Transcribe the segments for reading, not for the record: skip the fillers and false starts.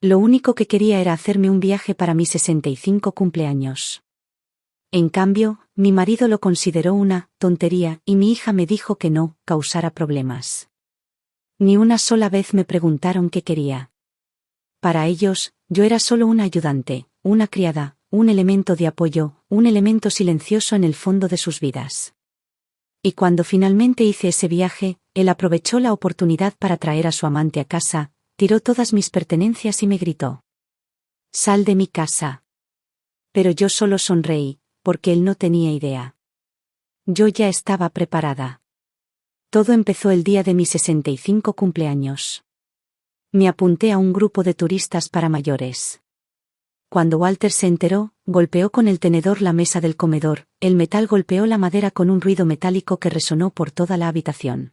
Lo único que quería era hacerme un viaje para mi 65 cumpleaños. En cambio, mi marido lo consideró una tontería y mi hija me dijo que no causara problemas. Ni una sola vez me preguntaron qué quería. Para ellos, yo era solo una ayudante, una criada, un elemento de apoyo, un elemento silencioso en el fondo de sus vidas. Y cuando finalmente hice ese viaje, él aprovechó la oportunidad para traer a su amante a casa, tiró todas mis pertenencias y me gritó: «Sal de mi casa». Pero yo solo sonreí, porque él no tenía idea. Yo ya estaba preparada. Todo empezó el día de mi 65 cumpleaños. Me apunté a un grupo de turistas para mayores. Cuando Walter se enteró, golpeó con el tenedor la mesa del comedor, el metal golpeó la madera con un ruido metálico que resonó por toda la habitación.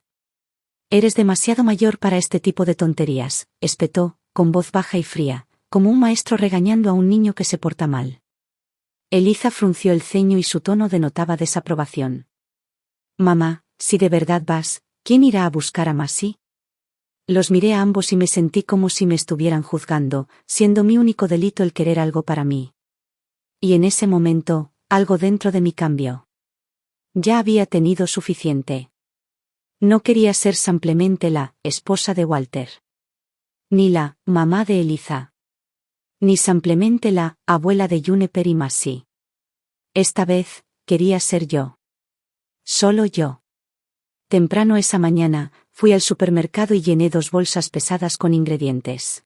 «Eres demasiado mayor para este tipo de tonterías», espetó, con voz baja y fría, como un maestro regañando a un niño que se porta mal. Eliza frunció el ceño y su tono denotaba desaprobación. «Mamá, si de verdad vas, ¿quién irá a buscar a Masi?» Los miré a ambos y me sentí como si me estuvieran juzgando, siendo mi único delito el querer algo para mí. Y en ese momento, algo dentro de mí cambió. Ya había tenido suficiente. No quería ser simplemente la esposa de Walter. Ni la mamá de Eliza. Ni simplemente la abuela de Juniper y Masi. Esta vez, quería ser yo. Solo yo. Temprano esa mañana, fui al supermercado y llené 2 bolsas pesadas con ingredientes.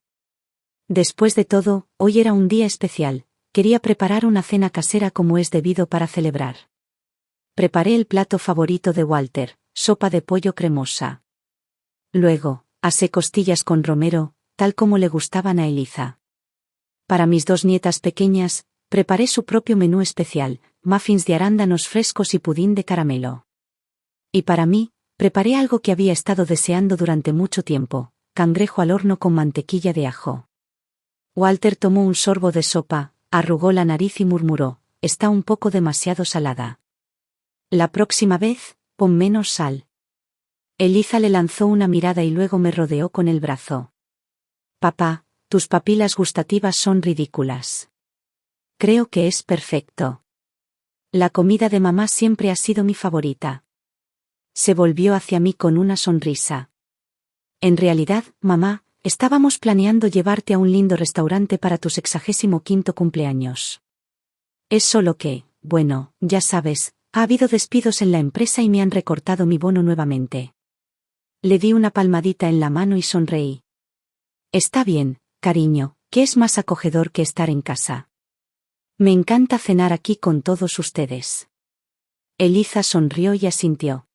Después de todo, hoy era un día especial, quería preparar una cena casera como es debido para celebrar. Preparé el plato favorito de Walter, sopa de pollo cremosa. Luego, asé costillas con romero, tal como le gustaban a Eliza. Para mis 2 nietas pequeñas, preparé su propio menú especial, muffins de arándanos frescos y pudín de caramelo. Y para mí, preparé algo que había estado deseando durante mucho tiempo, cangrejo al horno con mantequilla de ajo. Walter tomó un sorbo de sopa, arrugó la nariz y murmuró: «Está un poco demasiado salada. La próxima vez, pon menos sal». Eliza le lanzó una mirada y luego me rodeó con el brazo. «Papá, tus papilas gustativas son ridículas. Creo que es perfecto. La comida de mamá siempre ha sido mi favorita». Se volvió hacia mí con una sonrisa. «En realidad, mamá, estábamos planeando llevarte a un lindo restaurante para tu 65º cumpleaños. Es solo que, bueno, ya sabes, ha habido despidos en la empresa y me han recortado mi bono nuevamente». Le di una palmadita en la mano y sonreí. «Está bien, cariño, ¿qué es más acogedor que estar en casa? Me encanta cenar aquí con todos ustedes». Eliza sonrió y asintió.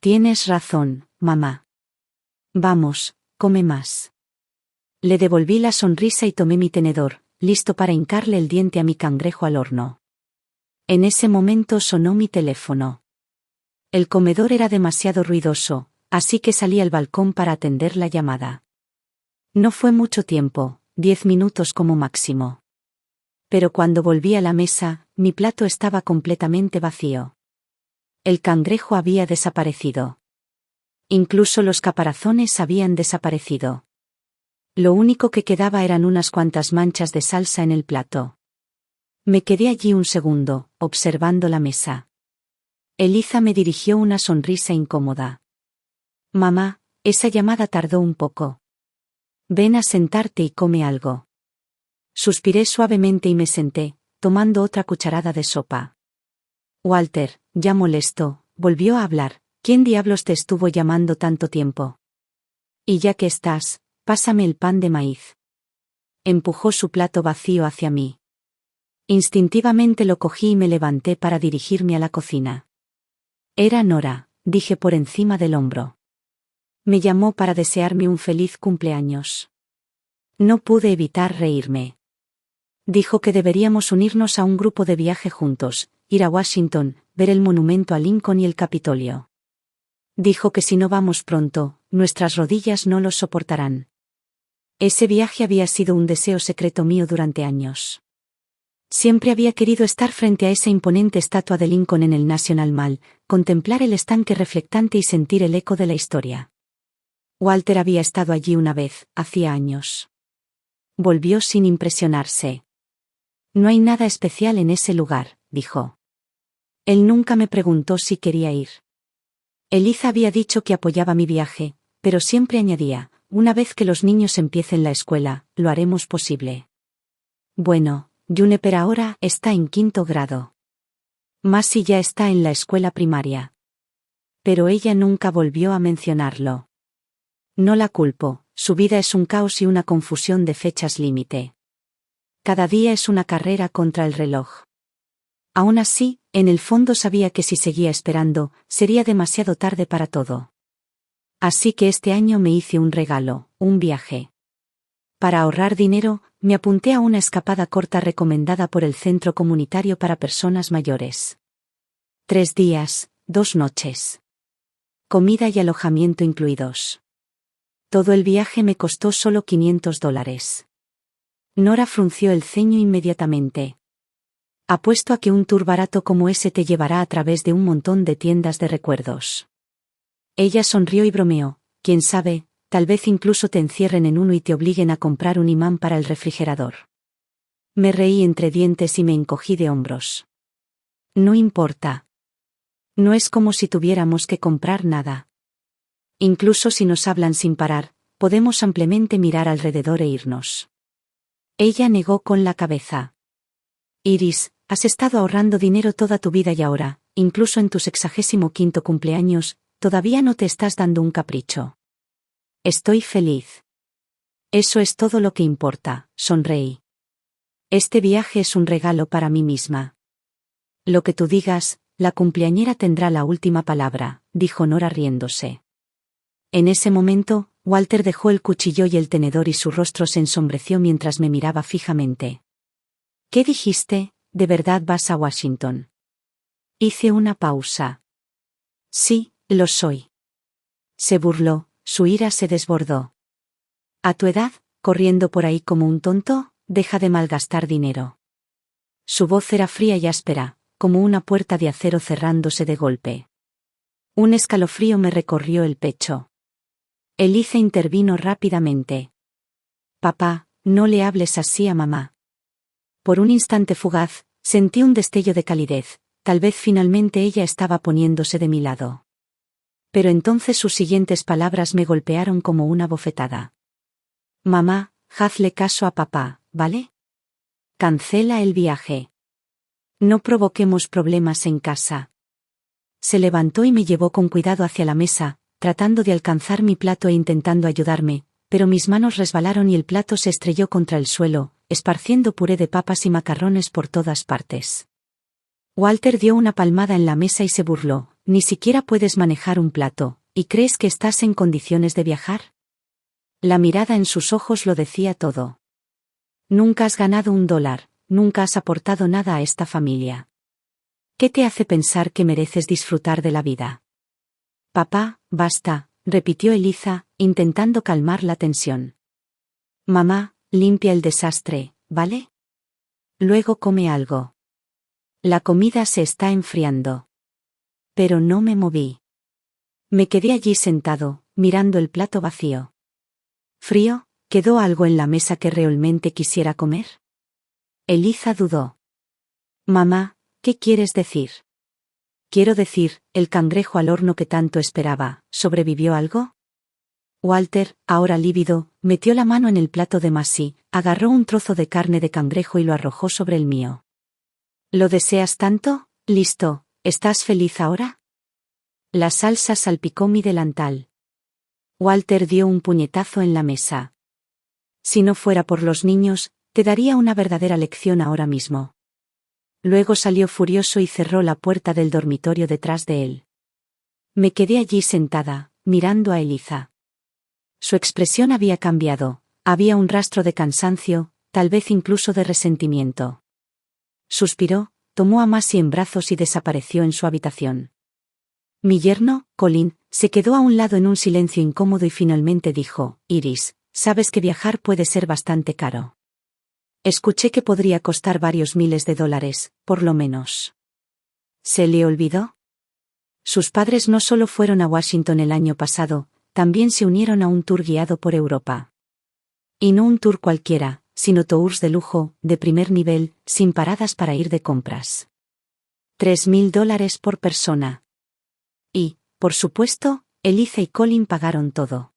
«Tienes razón, mamá. Vamos, come más». Le devolví la sonrisa y tomé mi tenedor, listo para hincarle el diente a mi cangrejo al horno. En ese momento sonó mi teléfono. El comedor era demasiado ruidoso, así que salí al balcón para atender la llamada. No fue mucho tiempo, 10 minutos como máximo. Pero cuando volví a la mesa, mi plato estaba completamente vacío. El cangrejo había desaparecido. Incluso los caparazones habían desaparecido. Lo único que quedaba eran unas cuantas manchas de salsa en el plato. Me quedé allí un segundo, observando la mesa. Eliza me dirigió una sonrisa incómoda. «Mamá, esa llamada tardó un poco. Ven a sentarte y come algo». Suspiré suavemente y me senté, tomando otra cucharada de sopa. «Walter, ya molesto», volvió a hablar. «¿Quién diablos te estuvo llamando tanto tiempo? Y ya que estás, pásame el pan de maíz». Empujó su plato vacío hacia mí. Instintivamente lo cogí y me levanté para dirigirme a la cocina. «Era Nora», dije por encima del hombro. Me llamó para desearme un feliz cumpleaños. No pude evitar reírme. Dijo que deberíamos unirnos a un grupo de viaje juntos, ir a Washington, ver el monumento a Lincoln y el Capitolio. Dijo que si no vamos pronto, nuestras rodillas no lo soportarán. Ese viaje había sido un deseo secreto mío durante años. Siempre había querido estar frente a esa imponente estatua de Lincoln en el National Mall, contemplar el estanque reflectante y sentir el eco de la historia. Walter había estado allí una vez, hacía años. Volvió sin impresionarse. No hay nada especial en ese lugar, dijo. Él nunca me preguntó si quería ir. Eliza había dicho que apoyaba mi viaje, pero siempre añadía, una vez que los niños empiecen la escuela, lo haremos posible. Bueno, Juniper ahora está en 5º grado. Masi ya está en la escuela primaria. Pero ella nunca volvió a mencionarlo. No la culpo, su vida es un caos y una confusión de fechas límite. Cada día es una carrera contra el reloj. Aún así, en el fondo sabía que si seguía esperando, sería demasiado tarde para todo. Así que este año me hice un regalo, un viaje. Para ahorrar dinero, me apunté a una escapada corta recomendada por el Centro Comunitario para Personas Mayores. 3 días, 2 noches. Comida y alojamiento incluidos. Todo el viaje me costó solo $500. Nora frunció el ceño inmediatamente. Apuesto a que un tour barato como ese te llevará a través de un montón de tiendas de recuerdos. Ella sonrió y bromeó, quién sabe, tal vez incluso te encierren en uno y te obliguen a comprar un imán para el refrigerador. Me reí entre dientes y me encogí de hombros. No importa. No es como si tuviéramos que comprar nada. Incluso si nos hablan sin parar, podemos ampliamente mirar alrededor e irnos. Ella negó con la cabeza. Iris, has estado ahorrando dinero toda tu vida y ahora, incluso en tu 65º cumpleaños, todavía no te estás dando un capricho. Estoy feliz. Eso es todo lo que importa, sonreí. Este viaje es un regalo para mí misma. Lo que tú digas, la cumpleañera tendrá la última palabra, dijo Nora riéndose. En ese momento, Walter dejó el cuchillo y el tenedor y su rostro se ensombreció mientras me miraba fijamente. ¿Qué dijiste? ¿De verdad vas a Washington? Hice una pausa. Sí, lo soy. Se burló, su ira se desbordó. A tu edad, corriendo por ahí como un tonto, deja de malgastar dinero. Su voz era fría y áspera, como una puerta de acero cerrándose de golpe. Un escalofrío me recorrió el pecho. Eliza intervino rápidamente. Papá, no le hables así a mamá. Por un instante fugaz, sentí un destello de calidez, tal vez finalmente ella estaba poniéndose de mi lado. Pero entonces sus siguientes palabras me golpearon como una bofetada. Mamá, hazle caso a papá, ¿vale? Cancela el viaje. No provoquemos problemas en casa. Se levantó y me llevó con cuidado hacia la mesa, tratando de alcanzar mi plato e intentando ayudarme, pero mis manos resbalaron y el plato se estrelló contra el suelo, esparciendo puré de papas y macarrones por todas partes. Walter dio una palmada en la mesa y se burló, ni siquiera puedes manejar un plato, ¿y crees que estás en condiciones de viajar? La mirada en sus ojos lo decía todo. Nunca has ganado $1, nunca has aportado nada a esta familia. ¿Qué te hace pensar que mereces disfrutar de la vida? Papá, basta, repitió Eliza, intentando calmar la tensión. Mamá, limpia el desastre, ¿vale? Luego come algo. La comida se está enfriando. Pero no me moví. Me quedé allí sentado, mirando el plato vacío. ¿Frío? ¿Quedó algo en la mesa que realmente quisiera comer? Eliza dudó. Mamá, ¿qué quieres decir? Quiero decir, el cangrejo al horno que tanto esperaba, ¿sobrevivió algo? Walter, ahora lívido, metió la mano en el plato de Masi, agarró un trozo de carne de cangrejo y lo arrojó sobre el mío. ¿Lo deseas tanto? Listo, ¿estás feliz ahora? La salsa salpicó mi delantal. Walter dio un puñetazo en la mesa. Si no fuera por los niños, te daría una verdadera lección ahora mismo. Luego salió furioso y cerró la puerta del dormitorio detrás de él. Me quedé allí sentada, mirando a Eliza. Su expresión había cambiado, había un rastro de cansancio, tal vez incluso de resentimiento. Suspiró, tomó a Masi en brazos y desapareció en su habitación. Mi yerno, Colin, se quedó a un lado en un silencio incómodo y finalmente dijo, Iris, sabes que viajar puede ser bastante caro. Escuché que podría costar varios miles de dólares, por lo menos. ¿Se le olvidó? Sus padres no solo fueron a Washington el año pasado, también se unieron a un tour guiado por Europa. Y no un tour cualquiera, sino tours de lujo, de primer nivel, sin paradas para ir de compras. $3.000 por persona. Y, por supuesto, Eliza y Colin pagaron todo.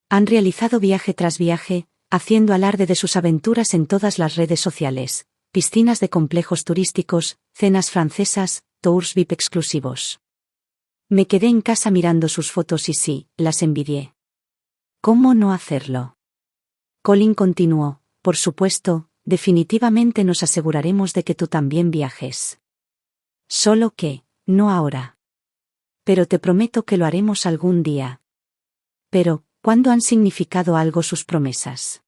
Han realizado viaje tras viaje, haciendo alarde de sus aventuras en todas las redes sociales, piscinas de complejos turísticos, cenas francesas, tours VIP exclusivos. Me quedé en casa mirando sus fotos y sí, las envidié. ¿Cómo no hacerlo? Colin continuó, por supuesto, definitivamente nos aseguraremos de que tú también viajes. Solo que, no ahora. Pero te prometo que lo haremos algún día. Pero, ¿cuándo han significado algo sus promesas?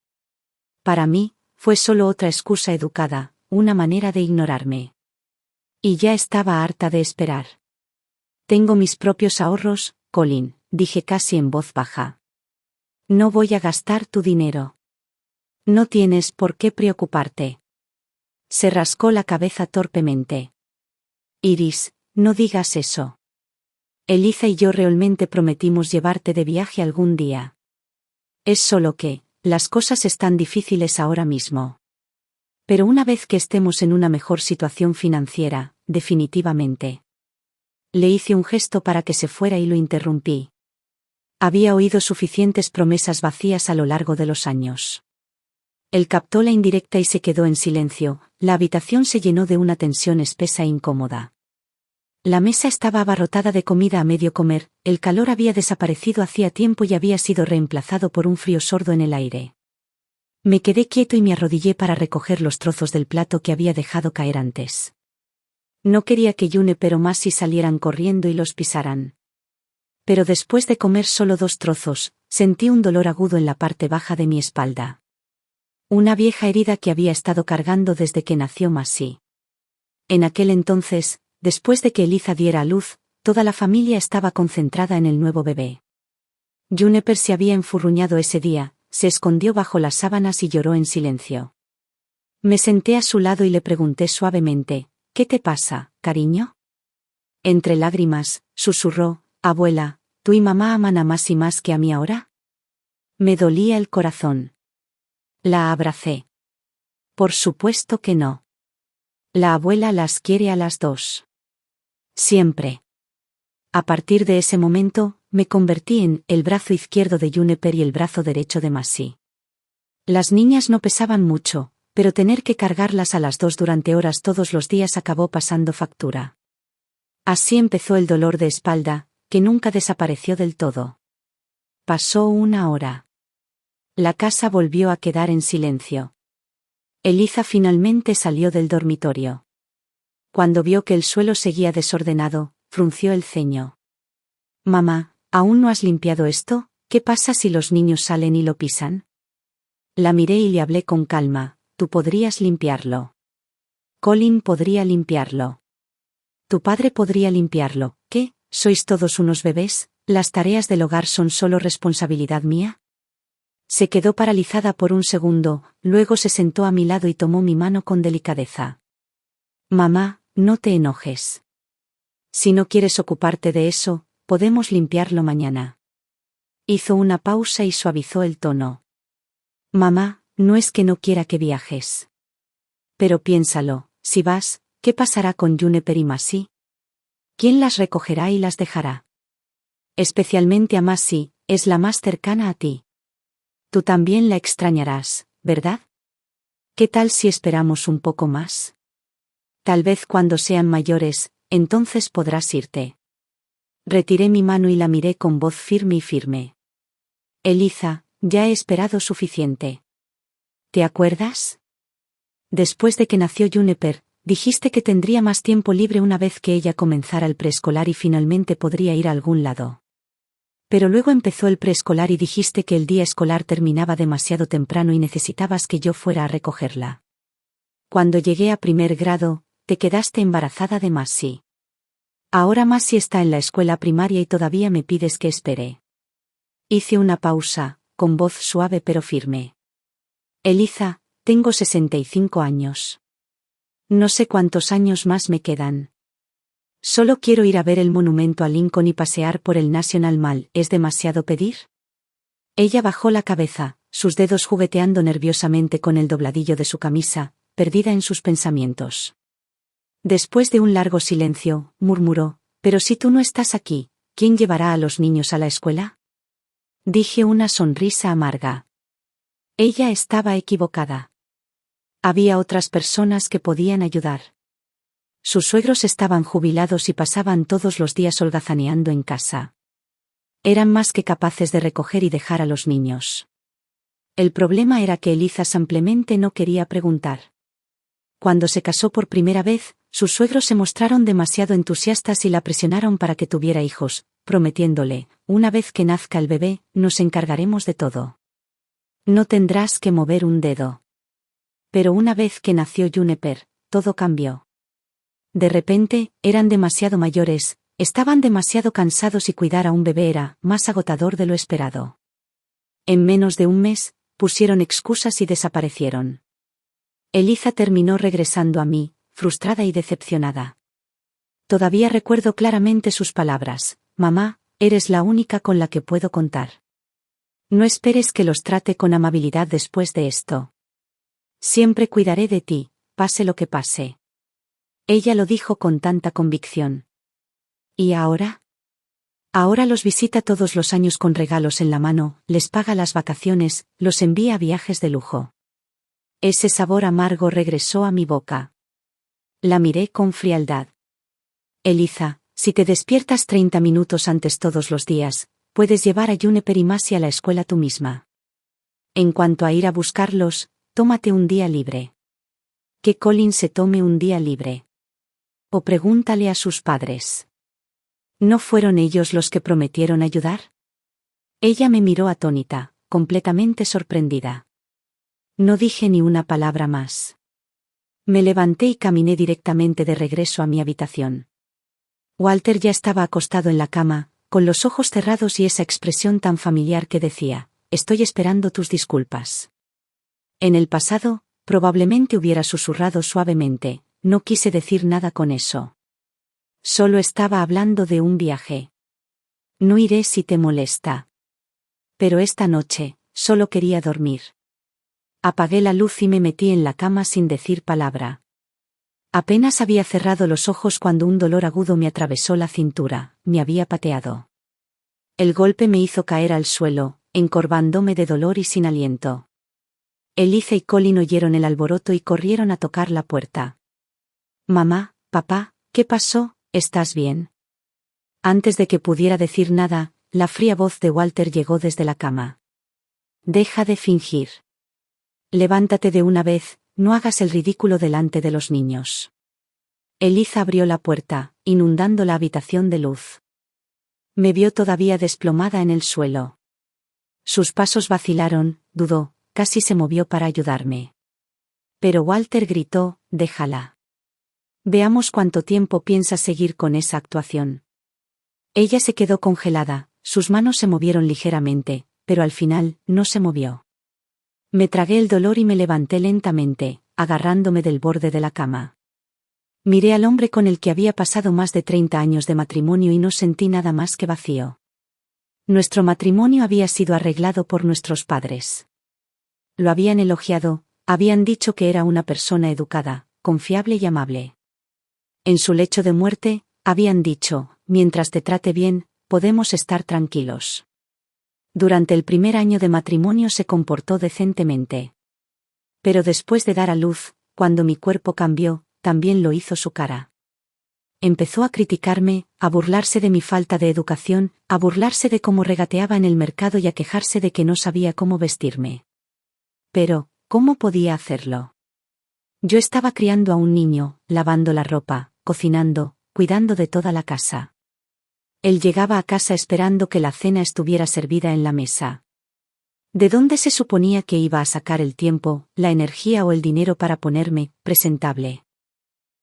Para mí, fue solo otra excusa educada, una manera de ignorarme. Y ya estaba harta de esperar. Tengo mis propios ahorros, Colin, dije casi en voz baja. No voy a gastar tu dinero. No tienes por qué preocuparte. Se rascó la cabeza torpemente. Iris, no digas eso. Eliza y yo realmente prometimos llevarte de viaje algún día. Es solo que, las cosas están difíciles ahora mismo. Pero una vez que estemos en una mejor situación financiera, definitivamente. Le hice un gesto para que se fuera y lo interrumpí. Había oído suficientes promesas vacías a lo largo de los años. Él captó la indirecta y se quedó en silencio, la habitación se llenó de una tensión espesa e incómoda. La mesa estaba abarrotada de comida a medio comer, el calor había desaparecido hacía tiempo y había sido reemplazado por un frío sordo en el aire. Me quedé quieto y me arrodillé para recoger los trozos del plato que había dejado caer antes. No quería que Juniper o Masi salieran corriendo y los pisaran. Pero después de comer solo 2 trozos, sentí un dolor agudo en la parte baja de mi espalda. Una vieja herida que había estado cargando desde que nació Masi. En aquel entonces, después de que Eliza diera a luz, toda la familia estaba concentrada en el nuevo bebé. Juniper se había enfurruñado ese día, se escondió bajo las sábanas y lloró en silencio. Me senté a su lado y le pregunté suavemente, ¿qué te pasa, cariño? Entre lágrimas, susurró, abuela, ¿tú y mamá aman a Masi más que a mí ahora? Me dolía el corazón. La abracé. Por supuesto que no. La abuela las quiere a las 2. Siempre. A partir de ese momento, me convertí en el brazo izquierdo de Juniper y el brazo derecho de Masi. Las niñas no pesaban mucho, pero tener que cargarlas a las 2 durante horas todos los días acabó pasando factura. Así empezó el dolor de espalda, que nunca desapareció del todo. Pasó 1 hora. La casa volvió a quedar en silencio. Eliza finalmente salió del dormitorio. Cuando vio que el suelo seguía desordenado, frunció el ceño. Mamá, ¿aún no has limpiado esto? ¿Qué pasa si los niños salen y lo pisan? La miré y le hablé con calma, tú podrías limpiarlo. Colin podría limpiarlo. Tu padre podría limpiarlo. ¿Qué? ¿Sois todos unos bebés? ¿Las tareas del hogar son solo responsabilidad mía? Se quedó paralizada por un segundo, luego se sentó a mi lado y tomó mi mano con delicadeza. Mamá, no te enojes. Si no quieres ocuparte de eso, podemos limpiarlo mañana. Hizo una pausa y suavizó el tono. Mamá, no es que no quiera que viajes. Pero piénsalo, si vas, ¿qué pasará con Juniper y Masi? ¿Quién las recogerá y las dejará? Especialmente a Masi, es la más cercana a ti. Tú también la extrañarás, ¿verdad? ¿Qué tal si esperamos un poco más? Tal vez cuando sean mayores, entonces podrás irte. Retiré mi mano y la miré con voz firme y firme. Eliza, ya he esperado suficiente. ¿Te acuerdas? Después de que nació Juniper, dijiste que tendría más tiempo libre una vez que ella comenzara el preescolar y finalmente podría ir a algún lado. Pero luego empezó el preescolar y dijiste que el día escolar terminaba demasiado temprano y necesitabas que yo fuera a recogerla. Cuando llegué a 1er grado, te quedaste embarazada de Masi. Ahora Masi está en la escuela primaria y todavía me pides que espere. Hice una pausa, con voz suave pero firme. Eliza, tengo 65 años. No sé cuántos años más me quedan. Solo quiero ir a ver el monumento a Lincoln y pasear por el National Mall. ¿Es demasiado pedir? Ella bajó la cabeza, sus dedos jugueteando nerviosamente con el dobladillo de su camisa, perdida en sus pensamientos. Después de un largo silencio, murmuró: «Pero si tú no estás aquí, ¿quién llevará a los niños a la escuela?». Dije una sonrisa amarga. Ella estaba equivocada. Había otras personas que podían ayudar. Sus suegros estaban jubilados y pasaban todos los días holgazaneando en casa. Eran más que capaces de recoger y dejar a los niños. El problema era que Eliza simplemente no quería preguntar. Cuando se casó por primera vez, sus suegros se mostraron demasiado entusiastas y la presionaron para que tuviera hijos, prometiéndole: «Una vez que nazca el bebé, nos encargaremos de todo. No tendrás que mover un dedo». Pero una vez que nació Juniper, todo cambió. De repente, eran demasiado mayores, estaban demasiado cansados y cuidar a un bebé era más agotador de lo esperado. En menos de un mes, pusieron excusas y desaparecieron. Eliza terminó regresando a mí, frustrada y decepcionada. Todavía recuerdo claramente sus palabras: «Mamá, eres la única con la que puedo contar. No esperes que los trate con amabilidad después de esto. Siempre cuidaré de ti, pase lo que pase». Ella lo dijo con tanta convicción. ¿Y ahora? Ahora los visita todos los años con regalos en la mano, les paga las vacaciones, los envía a viajes de lujo. Ese sabor amargo regresó a mi boca. La miré con frialdad. «Eliza, si te despiertas 30 minutos antes todos los días, puedes llevar a Juniper y Masi a la escuela tú misma. En cuanto a ir a buscarlos, tómate un día libre. Que Colin se tome un día libre. O pregúntale a sus padres. ¿No fueron ellos los que prometieron ayudar?». Ella me miró atónita, completamente sorprendida. No dije ni una palabra más. Me levanté y caminé directamente de regreso a mi habitación. Walter ya estaba acostado en la cama, con los ojos cerrados y esa expresión tan familiar que decía: «Estoy esperando tus disculpas». En el pasado, probablemente hubiera susurrado suavemente: «No quise decir nada con eso. Solo estaba hablando de un viaje. No iré si te molesta». Pero esta noche, solo quería dormir. Apagué la luz y me metí en la cama sin decir palabra. Apenas había cerrado los ojos cuando un dolor agudo me atravesó la cintura, me había pateado. El golpe me hizo caer al suelo, encorvándome de dolor y sin aliento. Eliza y Colin oyeron el alboroto y corrieron a tocar la puerta. «Mamá, papá, ¿qué pasó? ¿Estás bien?». Antes de que pudiera decir nada, la fría voz de Walter llegó desde la cama. «Deja de fingir. Levántate de una vez, no hagas el ridículo delante de los niños». Eliza abrió la puerta, inundando la habitación de luz. Me vio todavía desplomada en el suelo. Sus pasos vacilaron, dudó, casi se movió para ayudarme. Pero Walter gritó: «Déjala. Veamos cuánto tiempo piensas seguir con esa actuación». Ella se quedó congelada, sus manos se movieron ligeramente, pero al final, no se movió. Me tragué el dolor y me levanté lentamente, agarrándome del borde de la cama. Miré al hombre con el que había pasado más de 30 años de matrimonio y no sentí nada más que vacío. Nuestro matrimonio había sido arreglado por nuestros padres. Lo habían elogiado, habían dicho que era una persona educada, confiable y amable. En su lecho de muerte, habían dicho: «Mientras te trate bien, podemos estar tranquilos». Durante el primer año de matrimonio se comportó decentemente. Pero después de dar a luz, cuando mi cuerpo cambió, también lo hizo su cara. Empezó a criticarme, a burlarse de mi falta de educación, a burlarse de cómo regateaba en el mercado y a quejarse de que no sabía cómo vestirme. Pero, ¿cómo podía hacerlo? Yo estaba criando a un niño, lavando la ropa, cocinando, cuidando de toda la casa. Él llegaba a casa esperando que la cena estuviera servida en la mesa. ¿De dónde se suponía que iba a sacar el tiempo, la energía o el dinero para ponerme presentable?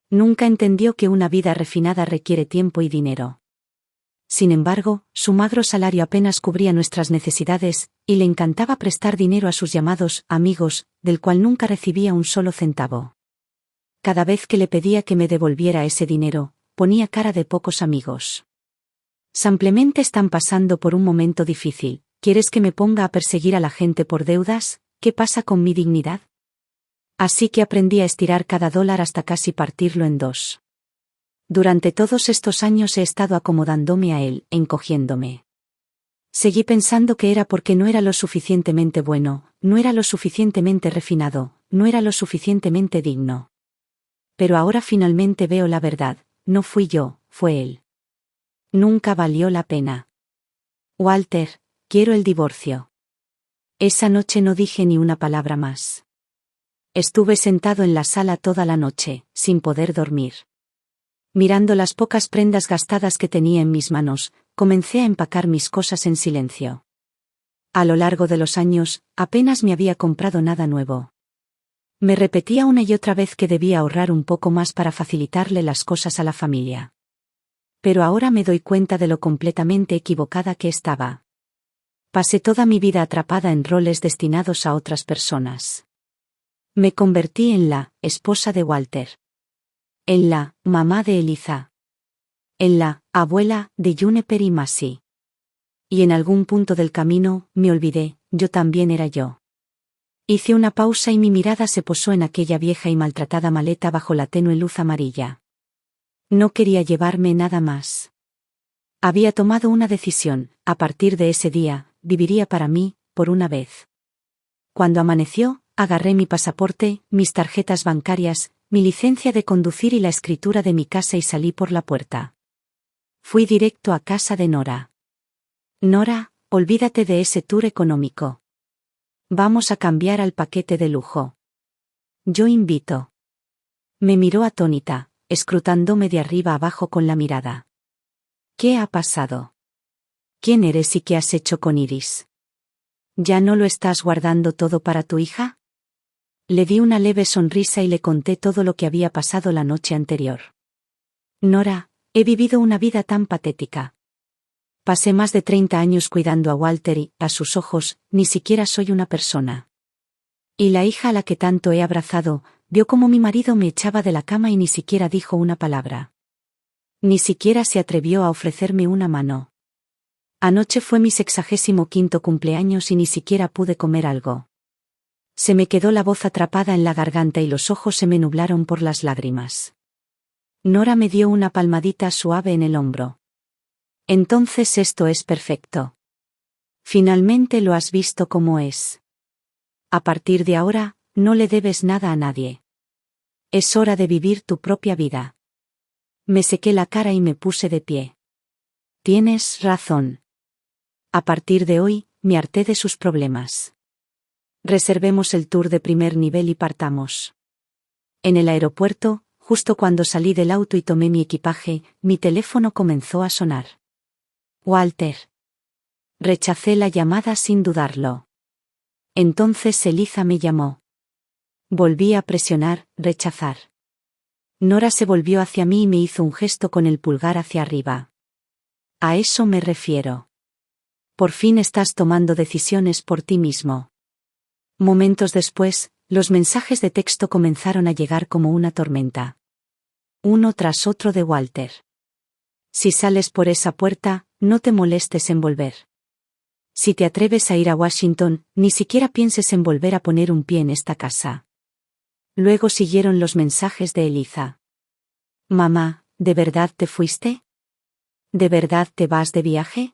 Nunca entendió que una vida refinada requiere tiempo y dinero. Sin embargo, su magro salario apenas cubría nuestras necesidades, y le encantaba prestar dinero a sus llamados amigos, del cual nunca recibía un solo centavo. Cada vez que le pedía que me devolviera ese dinero, ponía cara de pocos amigos. «Simplemente están pasando por un momento difícil», ¿Quieres que me ponga a perseguir a la gente por deudas? ¿Qué pasa con mi dignidad? Así que aprendí a estirar cada dólar hasta casi partirlo en dos. Durante todos estos años he estado acomodándome a él, encogiéndome. Seguí pensando que era porque no era lo suficientemente bueno, no era lo suficientemente refinado, no era lo suficientemente digno. Pero ahora finalmente veo la verdad, no fui yo, fue él. Nunca valió la pena. Walter, quiero el divorcio. Esa noche no dije ni una palabra más. Estuve sentado en la sala toda la noche, sin poder dormir. Mirando las pocas prendas gastadas que tenía en mis manos, comencé a empacar mis cosas en silencio. A lo largo de los años, apenas me había comprado nada nuevo. Me repetía una y otra vez que debía ahorrar un poco más para facilitarle las cosas a la familia. Pero ahora me doy cuenta de lo completamente equivocada que estaba. Pasé toda mi vida atrapada en roles destinados a otras personas. Me convertí en la esposa de Walter. En la mamá de Eliza. En la abuela de Juniper y Massey. Y en algún punto del camino, me olvidé, yo también era yo. Hice una pausa y mi mirada se posó en aquella vieja y maltratada maleta bajo la tenue luz amarilla. No quería llevarme nada más. Había tomado una decisión, a partir de ese día, viviría para mí, por una vez. Cuando amaneció, agarré mi pasaporte, mis tarjetas bancarias, mi licencia de conducir y la escritura de mi casa y salí por la puerta. Fui directo a casa de Nora. Nora, olvídate de ese tour económico. Vamos a cambiar al paquete de lujo. Yo invito. Me miró atónita, escrutándome de arriba abajo con la mirada. ¿Qué ha pasado? ¿Quién eres y qué has hecho con Iris? ¿Ya no lo estás guardando todo para tu hija? Le di una leve sonrisa y le conté todo lo que había pasado la noche anterior. Nora, he vivido una vida tan patética. Pasé más de 30 años cuidando a Walter y, a sus ojos, ni siquiera soy una persona. Y la hija a la que tanto he abrazado, vio cómo mi marido me echaba de la cama y ni siquiera dijo una palabra. Ni siquiera se atrevió a ofrecerme una mano. Anoche fue mi 65º cumpleaños y ni siquiera pude comer algo. Se me quedó la voz atrapada en la garganta y los ojos se me nublaron por las lágrimas. Nora me dio una palmadita suave en el hombro. Entonces esto es perfecto. Finalmente lo has visto como es. A partir de ahora, no le debes nada a nadie. Es hora de vivir tu propia vida. Me sequé la cara y me puse de pie. Tienes razón. A partir de hoy, me harté de sus problemas. Reservemos el tour de primer nivel y partamos. En el aeropuerto, justo cuando salí del auto y tomé mi equipaje, mi teléfono comenzó a sonar. Walter. Rechacé la llamada sin dudarlo. Entonces Eliza me llamó. Volví a presionar, rechazar. Nora se volvió hacia mí y me hizo un gesto con el pulgar hacia arriba. A eso me refiero. Por fin estás tomando decisiones por ti mismo. Momentos después, los mensajes de texto comenzaron a llegar como una tormenta. Uno tras otro de Walter. Si sales por esa puerta, no te molestes en volver. Si te atreves a ir a Washington, ni siquiera pienses en volver a poner un pie en esta casa. Luego siguieron los mensajes de Eliza. Mamá, ¿de verdad te fuiste? ¿De verdad te vas de viaje?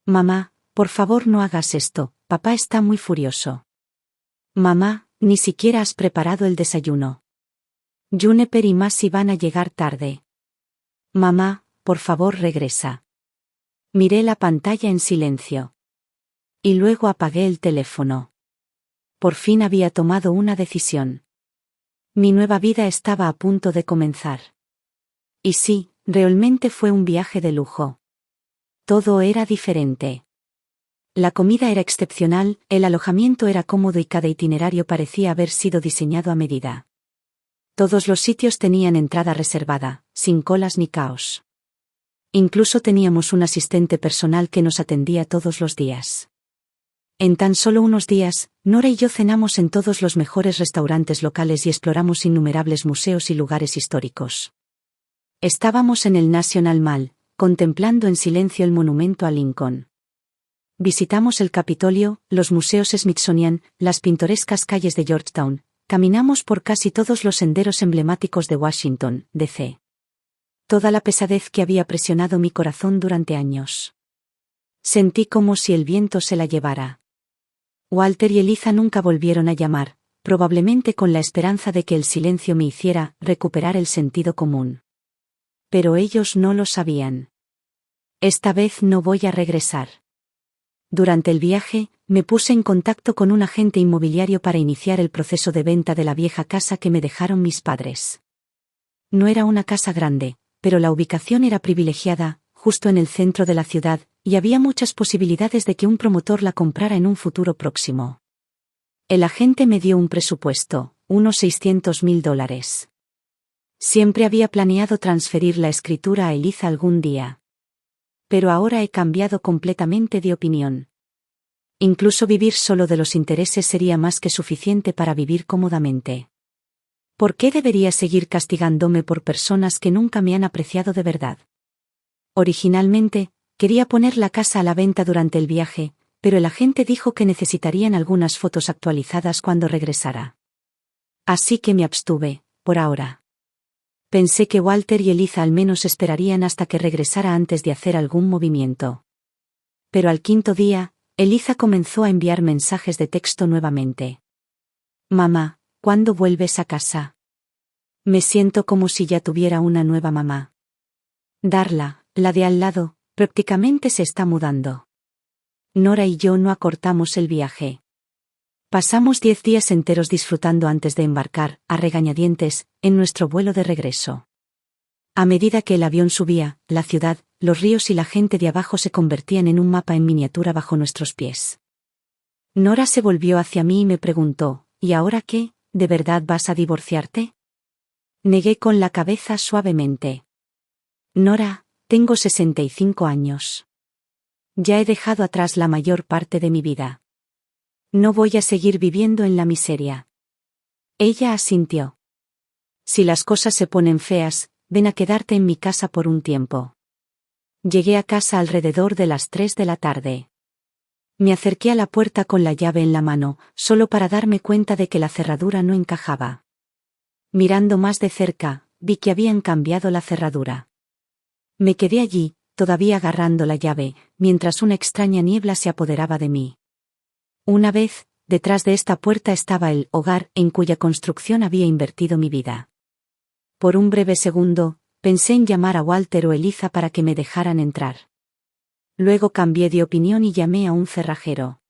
Mamá, por favor no hagas esto, papá está muy furioso. Mamá, ni siquiera has preparado el desayuno. Juniper y Massey van a llegar tarde. Mamá, por favor regresa. Miré la pantalla en silencio. Y luego apagué el teléfono. Por fin había tomado una decisión. Mi nueva vida estaba a punto de comenzar. Y sí, realmente fue un viaje de lujo. Todo era diferente. La comida era excepcional, el alojamiento era cómodo y cada itinerario parecía haber sido diseñado a medida. Todos los sitios tenían entrada reservada, sin colas ni caos. Incluso teníamos un asistente personal que nos atendía todos los días. En tan solo unos días, Nora y yo cenamos en todos los mejores restaurantes locales y exploramos innumerables museos y lugares históricos. Estábamos en el National Mall, contemplando en silencio el monumento a Lincoln. Visitamos el Capitolio, los museos Smithsonian, las pintorescas calles de Georgetown, caminamos por casi todos los senderos emblemáticos de Washington, D.C. Toda la pesadez que había presionado mi corazón durante años. Sentí como si el viento se la llevara. Walter y Eliza nunca volvieron a llamar, probablemente con la esperanza de que el silencio me hiciera recuperar el sentido común. Pero ellos no lo sabían. Esta vez no voy a regresar. Durante el viaje, me puse en contacto con un agente inmobiliario para iniciar el proceso de venta de la vieja casa que me dejaron mis padres. No era una casa grande, pero la ubicación era privilegiada, justo en el centro de la ciudad, y había muchas posibilidades de que un promotor la comprara en un futuro próximo. El agente me dio un presupuesto, unos $600,000. Siempre había planeado transferir la escritura a Eliza algún día. Pero ahora he cambiado completamente de opinión. Incluso vivir solo de los intereses sería más que suficiente para vivir cómodamente. ¿Por qué debería seguir castigándome por personas que nunca me han apreciado de verdad? Originalmente, quería poner la casa a la venta durante el viaje, pero el agente dijo que necesitarían algunas fotos actualizadas cuando regresara. Así que me abstuve, por ahora. Pensé que Walter y Eliza al menos esperarían hasta que regresara antes de hacer algún movimiento. Pero al quinto día, Eliza comenzó a enviar mensajes de texto nuevamente. Mamá, ¿cuándo vuelves a casa? Me siento como si ya tuviera una nueva mamá. Darla, la de al lado, prácticamente se está mudando. Nora y yo no acortamos el viaje. Pasamos 10 días enteros disfrutando antes de embarcar, a regañadientes, en nuestro vuelo de regreso. A medida que el avión subía, la ciudad, los ríos y la gente de abajo se convertían en un mapa en miniatura bajo nuestros pies. Nora se volvió hacia mí y me preguntó, ¿y ahora qué? ¿De verdad vas a divorciarte? Negué con la cabeza suavemente. Nora, tengo 65 años. Ya he dejado atrás la mayor parte de mi vida. No voy a seguir viviendo en la miseria. Ella asintió. Si las cosas se ponen feas, ven a quedarte en mi casa por un tiempo. Llegué a casa alrededor de las 3 de la tarde. Me acerqué a la puerta con la llave en la mano, solo para darme cuenta de que la cerradura no encajaba. Mirando más de cerca, vi que habían cambiado la cerradura. Me quedé allí, todavía agarrando la llave, mientras una extraña niebla se apoderaba de mí. Una vez, detrás de esta puerta estaba el hogar en cuya construcción había invertido mi vida. Por un breve segundo, pensé en llamar a Walter o Eliza para que me dejaran entrar. Luego cambié de opinión y llamé a un cerrajero.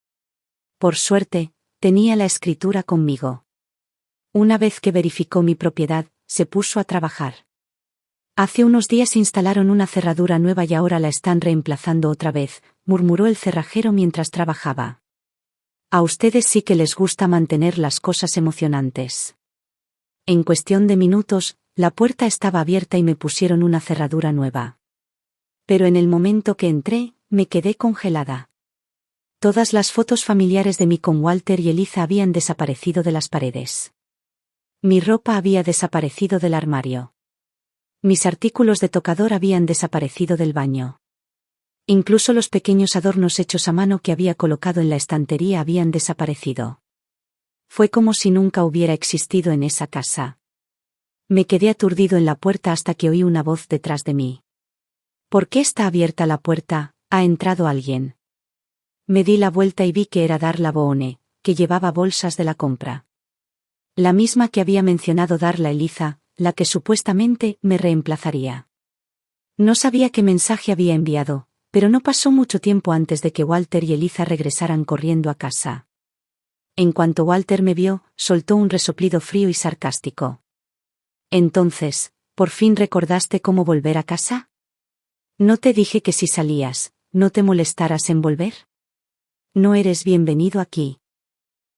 Por suerte, tenía la escritura conmigo. Una vez que verificó mi propiedad, se puso a trabajar. Hace unos días instalaron una cerradura nueva y ahora la están reemplazando otra vez, murmuró el cerrajero mientras trabajaba. A ustedes sí que les gusta mantener las cosas emocionantes. En cuestión de minutos, la puerta estaba abierta y me pusieron una cerradura nueva. Pero en el momento que entré, me quedé congelada. Todas las fotos familiares de mí con Walter y Eliza habían desaparecido de las paredes. Mi ropa había desaparecido del armario. Mis artículos de tocador habían desaparecido del baño. Incluso los pequeños adornos hechos a mano que había colocado en la estantería habían desaparecido. Fue como si nunca hubiera existido en esa casa. Me quedé aturdido en la puerta hasta que oí una voz detrás de mí. ¿Por qué está abierta la puerta? ¿Ha entrado alguien? Me di la vuelta y vi que era Darla Boone, que llevaba bolsas de la compra. La misma que había mencionado Darla Eliza, la que supuestamente me reemplazaría. No sabía qué mensaje había enviado, pero no pasó mucho tiempo antes de que Walter y Eliza regresaran corriendo a casa. En cuanto Walter me vio, soltó un resoplido frío y sarcástico. Entonces, ¿por fin recordaste cómo volver a casa? ¿No te dije que si salías, no te molestaras en volver? No eres bienvenido aquí.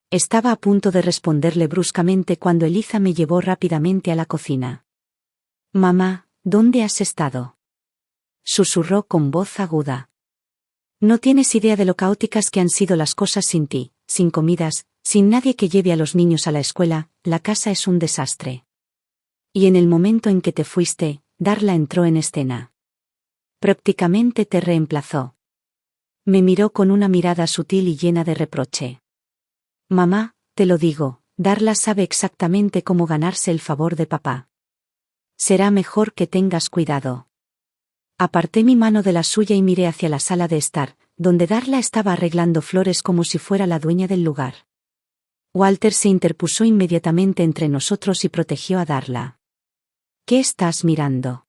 Estaba a punto de responderle bruscamente cuando Eliza me llevó rápidamente a la cocina. Mamá, ¿dónde has estado? Susurró con voz aguda. No tienes idea de lo caóticas que han sido las cosas sin ti, sin comidas, sin nadie que lleve a los niños a la escuela, la casa es un desastre. Y en el momento en que te fuiste, Darla entró en escena. Prácticamente te reemplazó. Me miró con una mirada sutil y llena de reproche. Mamá, te lo digo, Darla sabe exactamente cómo ganarse el favor de papá. Será mejor que tengas cuidado. Aparté mi mano de la suya y miré hacia la sala de estar, donde Darla estaba arreglando flores como si fuera la dueña del lugar. Walter se interpuso inmediatamente entre nosotros y protegió a Darla. ¿Qué estás mirando?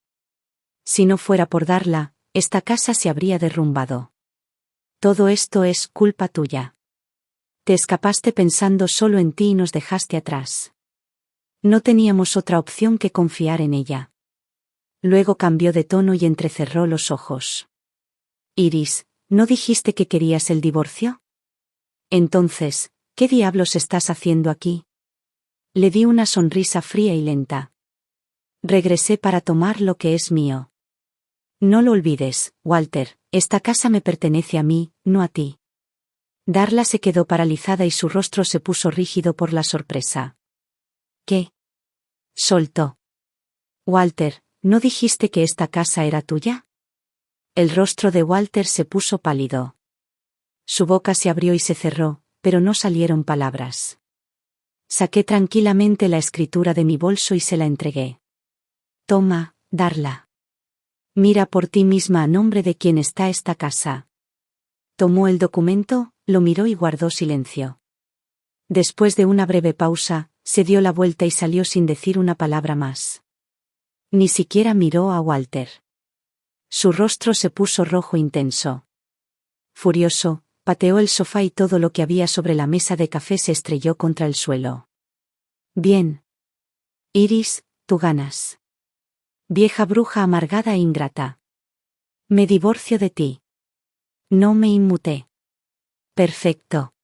Si no fuera por Darla, esta casa se habría derrumbado. Todo esto es culpa tuya. Te escapaste pensando solo en ti y nos dejaste atrás. No teníamos otra opción que confiar en ella. Luego cambió de tono y entrecerró los ojos. Iris, ¿no dijiste que querías el divorcio? Entonces, ¿qué diablos estás haciendo aquí? Le di una sonrisa fría y lenta. Regresé para tomar lo que es mío. No lo olvides, Walter, esta casa me pertenece a mí, no a ti. Darla se quedó paralizada y su rostro se puso rígido por la sorpresa. ¿Qué? Soltó. Walter, ¿no dijiste que esta casa era tuya? El rostro de Walter se puso pálido. Su boca se abrió y se cerró, pero no salieron palabras. Saqué tranquilamente la escritura de mi bolso y se la entregué. Toma, Darla. Mira por ti misma a nombre de quién está esta casa. Tomó el documento, lo miró y guardó silencio. Después de una breve pausa, se dio la vuelta y salió sin decir una palabra más. Ni siquiera miró a Walter. Su rostro se puso rojo intenso. Furioso, pateó el sofá y todo lo que había sobre la mesa de café se estrelló contra el suelo. Bien. Iris, tú ganas. Vieja bruja amargada e ingrata. Me divorcio de ti. No me inmuté. Perfecto.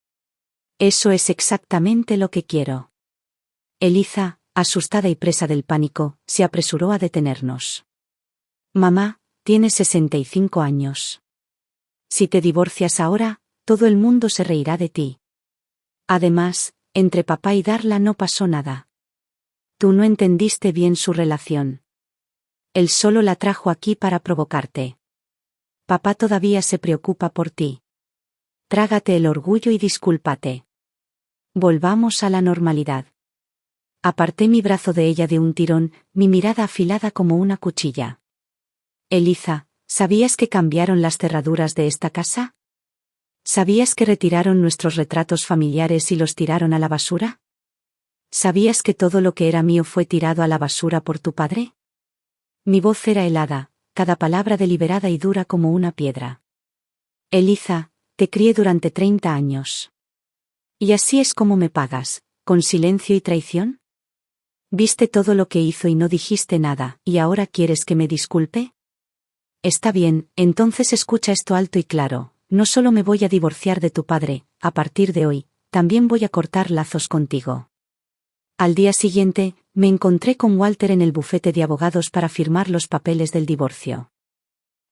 Eso es exactamente lo que quiero. Eliza, asustada y presa del pánico, se apresuró a detenernos. Mamá, tienes 65 años. Si te divorcias ahora, todo el mundo se reirá de ti. Además, entre papá y Darla no pasó nada. Tú no entendiste bien su relación. Él solo la trajo aquí para provocarte. Papá todavía se preocupa por ti. Trágate el orgullo y discúlpate. Volvamos a la normalidad. Aparté mi brazo de ella de un tirón, mi mirada afilada como una cuchilla. Eliza, ¿sabías que cambiaron las cerraduras de esta casa? ¿Sabías que retiraron nuestros retratos familiares y los tiraron a la basura? ¿Sabías que todo lo que era mío fue tirado a la basura por tu padre? Mi voz era helada, cada palabra deliberada y dura como una piedra. Eliza, te crié durante 30 años. ¿Y así es como me pagas, con silencio y traición? ¿Viste todo lo que hizo y no dijiste nada, y ahora quieres que me disculpe? Está bien, entonces escucha esto alto y claro, no solo me voy a divorciar de tu padre, a partir de hoy, también voy a cortar lazos contigo. Al día siguiente, me encontré con Walter en el bufete de abogados para firmar los papeles del divorcio.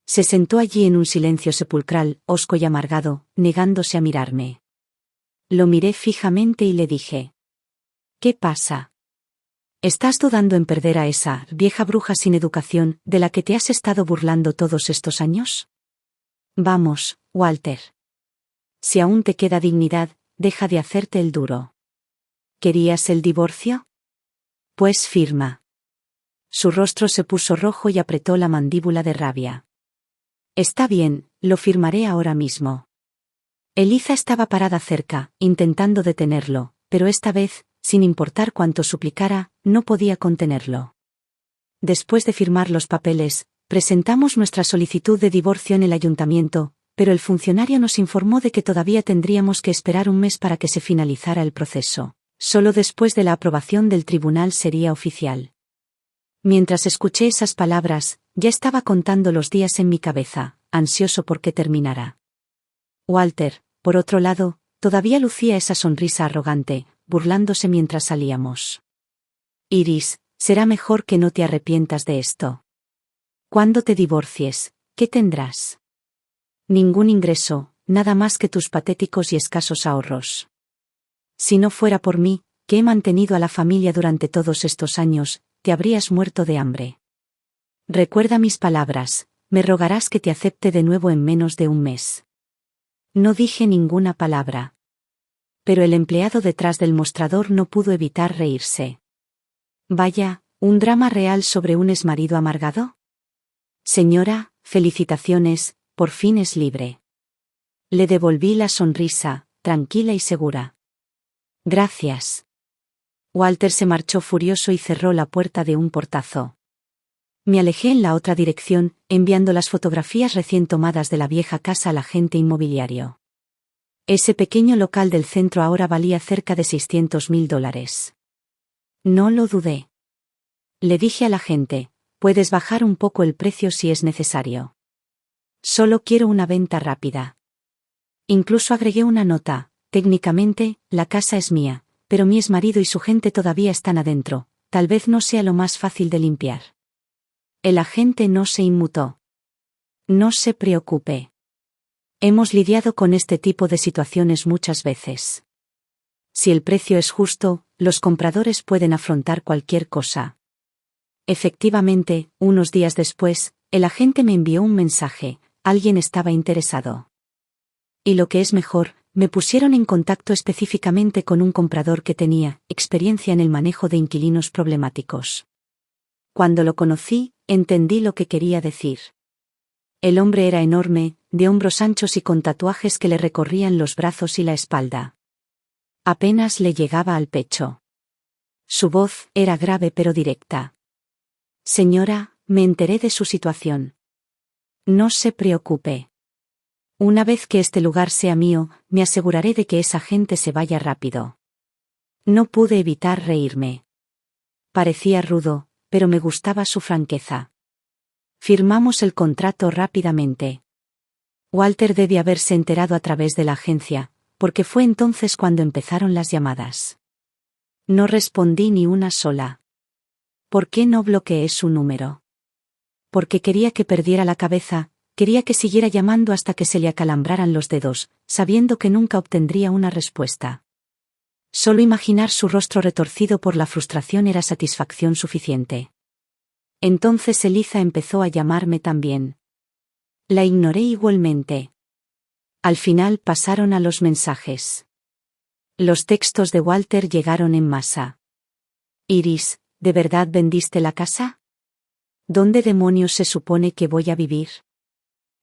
Se sentó allí en un silencio sepulcral, hosco y amargado, negándose a mirarme. Lo miré fijamente y le dije: ¿Qué pasa? ¿Estás dudando en perder a esa vieja bruja sin educación, de la que te has estado burlando todos estos años? Vamos, Walter. Si aún te queda dignidad, deja de hacerte el duro. ¿Querías el divorcio? Pues firma. Su rostro se puso rojo y apretó la mandíbula de rabia. Está bien, lo firmaré ahora mismo. Eliza estaba parada cerca, intentando detenerlo, pero esta vez, sin importar cuánto suplicara, no podía contenerlo. Después de firmar los papeles, presentamos nuestra solicitud de divorcio en el ayuntamiento, pero el funcionario nos informó de que todavía tendríamos que esperar un mes para que se finalizara el proceso. Solo después de la aprobación del tribunal sería oficial. Mientras escuché esas palabras, ya estaba contando los días en mi cabeza, ansioso por que terminara. Walter, por otro lado, todavía lucía esa sonrisa arrogante, burlándose mientras salíamos. Iris, será mejor que no te arrepientas de esto. Cuando te divorcies, ¿qué tendrás? Ningún ingreso, nada más que tus patéticos y escasos ahorros. Si no fuera por mí, que he mantenido a la familia durante todos estos años, te habrías muerto de hambre. Recuerda mis palabras, me rogarás que te acepte de nuevo en menos de un mes. No dije ninguna palabra. Pero el empleado detrás del mostrador no pudo evitar reírse. Vaya, ¿un drama real sobre un exmarido amargado? Señora, felicitaciones, por fin es libre. Le devolví la sonrisa, tranquila y segura. Gracias. Walter se marchó furioso y cerró la puerta de un portazo. Me alejé en la otra dirección, enviando las fotografías recién tomadas de la vieja casa al agente inmobiliario. Ese pequeño local del centro ahora valía cerca de $600.000. No lo dudé. Le dije al agente, puedes bajar un poco el precio si es necesario. Solo quiero una venta rápida. Incluso agregué una nota, técnicamente, la casa es mía, pero mi exmarido y su gente todavía están adentro, tal vez no sea lo más fácil de limpiar. El agente no se inmutó. No se preocupe. Hemos lidiado con este tipo de situaciones muchas veces. Si el precio es justo, los compradores pueden afrontar cualquier cosa. Efectivamente, unos días después, el agente me envió un mensaje, alguien estaba interesado. Y lo que es mejor, me pusieron en contacto específicamente con un comprador que tenía experiencia en el manejo de inquilinos problemáticos. Cuando lo conocí, entendí lo que quería decir. El hombre era enorme, de hombros anchos y con tatuajes que le recorrían los brazos y la espalda. Apenas le llegaba al pecho. Su voz era grave pero directa. Señora, me enteré de su situación. No se preocupe. Una vez que este lugar sea mío, me aseguraré de que esa gente se vaya rápido. No pude evitar reírme. Parecía rudo, pero me gustaba su franqueza. Firmamos el contrato rápidamente. Walter debe haberse enterado a través de la agencia, porque fue entonces cuando empezaron las llamadas. No respondí ni una sola. ¿Por qué no bloqueé su número? Porque quería que perdiera la cabeza, quería que siguiera llamando hasta que se le acalambraran los dedos, sabiendo que nunca obtendría una respuesta. Solo imaginar su rostro retorcido por la frustración era satisfacción suficiente. Entonces Eliza empezó a llamarme también. La ignoré igualmente. Al final pasaron a los mensajes. Los textos de Walter llegaron en masa. Iris, ¿de verdad vendiste la casa? ¿Dónde demonios se supone que voy a vivir?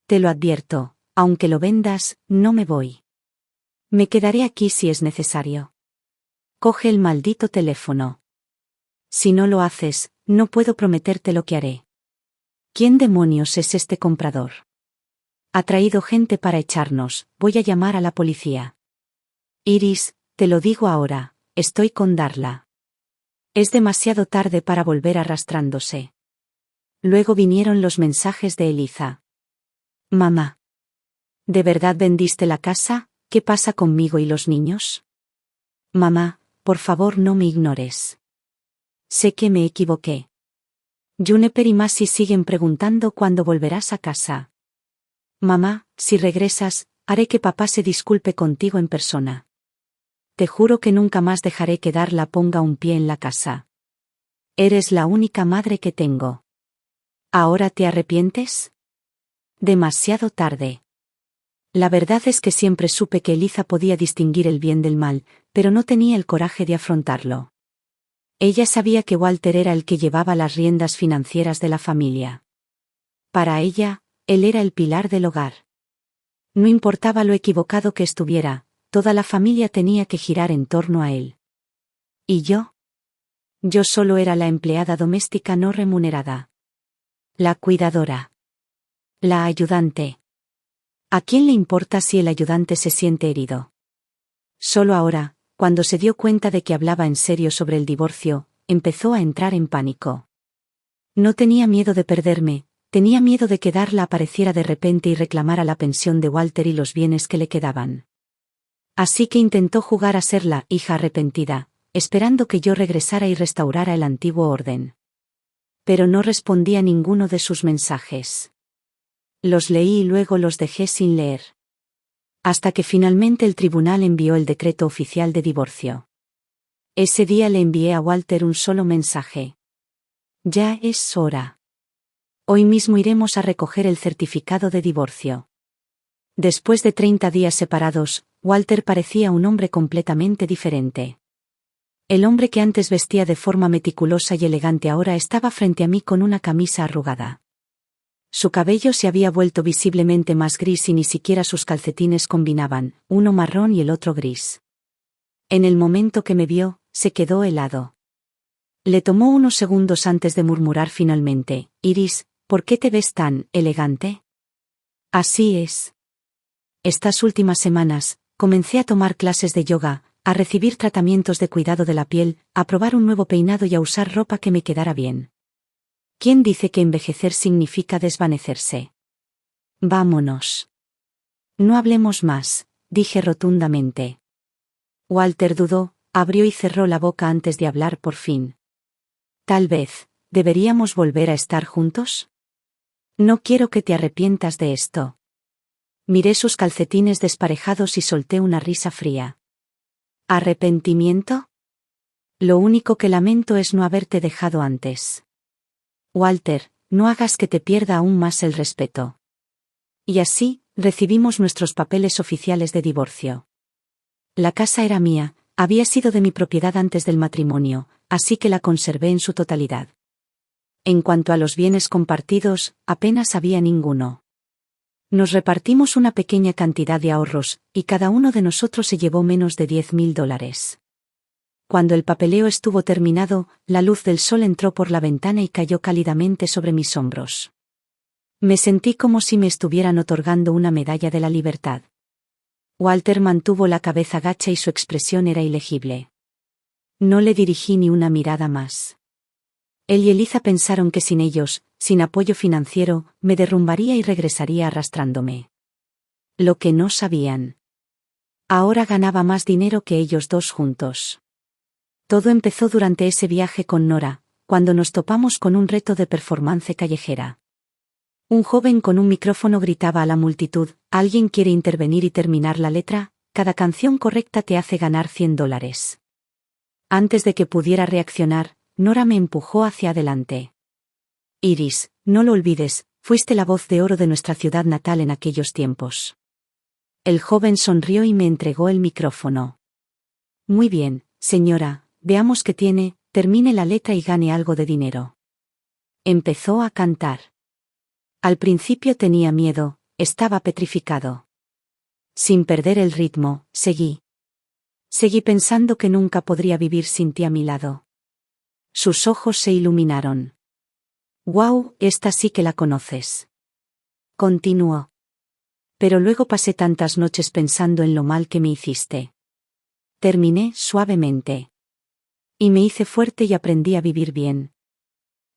Te lo advierto, aunque lo vendas, no me voy. Me quedaré aquí si es necesario. Coge el maldito teléfono. Si no lo haces, no puedo prometerte lo que haré. ¿Quién demonios es este comprador? Ha traído gente para echarnos, voy a llamar a la policía. Iris, te lo digo ahora, estoy con Darla. Es demasiado tarde para volver arrastrándose. Luego vinieron los mensajes de Eliza. Mamá. ¿De verdad vendiste la casa? ¿Qué pasa conmigo y los niños? Mamá, por favor no me ignores. Sé que me equivoqué. Juniper y Masi siguen preguntando cuándo volverás a casa. Mamá, si regresas, haré que papá se disculpe contigo en persona. Te juro que nunca más dejaré que Darla ponga un pie en la casa. Eres la única madre que tengo. ¿Ahora te arrepientes? Demasiado tarde. La verdad es que siempre supe que Eliza podía distinguir el bien del mal, pero no tenía el coraje de afrontarlo. Ella sabía que Walter era el que llevaba las riendas financieras de la familia. Para ella, él era el pilar del hogar. No importaba lo equivocado que estuviera, toda la familia tenía que girar en torno a él. ¿Y yo? Yo solo era la empleada doméstica no remunerada. La cuidadora. La ayudante. ¿A quién le importa si el ayudante se siente herido? Solo ahora, cuando se dio cuenta de que hablaba en serio sobre el divorcio, empezó a entrar en pánico. No tenía miedo de perderme, tenía miedo de que Darla apareciera de repente y reclamara la pensión de Walter y los bienes que le quedaban. Así que intentó jugar a ser la hija arrepentida, esperando que yo regresara y restaurara el antiguo orden. Pero no respondí a ninguno de sus mensajes. Los leí y luego los dejé sin leer. Hasta que finalmente el tribunal envió el decreto oficial de divorcio. Ese día le envié a Walter un solo mensaje. Ya es hora. Hoy mismo iremos a recoger el certificado de divorcio. Después de 30 días separados, Walter parecía un hombre completamente diferente. El hombre que antes vestía de forma meticulosa y elegante ahora estaba frente a mí con una camisa arrugada. Su cabello se había vuelto visiblemente más gris y ni siquiera sus calcetines combinaban, uno marrón y el otro gris. En el momento que me vio, se quedó helado. Le tomó unos segundos antes de murmurar finalmente: Iris, ¿por qué te ves tan elegante? Así es. Estas últimas semanas, comencé a tomar clases de yoga, a recibir tratamientos de cuidado de la piel, a probar un nuevo peinado y a usar ropa que me quedara bien. ¿Quién dice que envejecer significa desvanecerse? Vámonos. No hablemos más, dije rotundamente. Walter dudó, abrió y cerró la boca antes de hablar por fin. Tal vez, ¿deberíamos volver a estar juntos? No quiero que te arrepientas de esto. Miré sus calcetines desparejados y solté una risa fría. ¿Arrepentimiento? Lo único que lamento es no haberte dejado antes. Walter, no hagas que te pierda aún más el respeto. Y así, recibimos nuestros papeles oficiales de divorcio. La casa era mía, había sido de mi propiedad antes del matrimonio, así que la conservé en su totalidad. En cuanto a los bienes compartidos, apenas había ninguno. Nos repartimos una pequeña cantidad de ahorros, y cada uno de nosotros se llevó menos de $10,000. Cuando el papeleo estuvo terminado, la luz del sol entró por la ventana y cayó cálidamente sobre mis hombros. Me sentí como si me estuvieran otorgando una medalla de la libertad. Walter mantuvo la cabeza gacha y su expresión era ilegible. No le dirigí ni una mirada más. Él y Eliza pensaron que sin ellos, sin apoyo financiero, me derrumbaría y regresaría arrastrándome. Lo que no sabían. Ahora ganaba más dinero que ellos dos juntos. Todo empezó durante ese viaje con Nora, cuando nos topamos con un reto de performance callejera. Un joven con un micrófono gritaba a la multitud: ¿alguien quiere intervenir y terminar la letra? Cada canción correcta te hace ganar $100. Antes de que pudiera reaccionar, Nora me empujó hacia adelante. Iris, no lo olvides, fuiste la voz de oro de nuestra ciudad natal en aquellos tiempos. El joven sonrió y me entregó el micrófono. Muy bien, señora, veamos qué tiene, termine la letra y gane algo de dinero. Empezó a cantar. Al principio tenía miedo, estaba petrificado. Sin perder el ritmo, seguí. Seguí pensando que nunca podría vivir sin ti a mi lado. Sus ojos se iluminaron. «Guau, esta sí que la conoces». Continuó. Pero luego pasé tantas noches pensando en lo mal que me hiciste. Terminé suavemente. Y me hice fuerte y aprendí a vivir bien.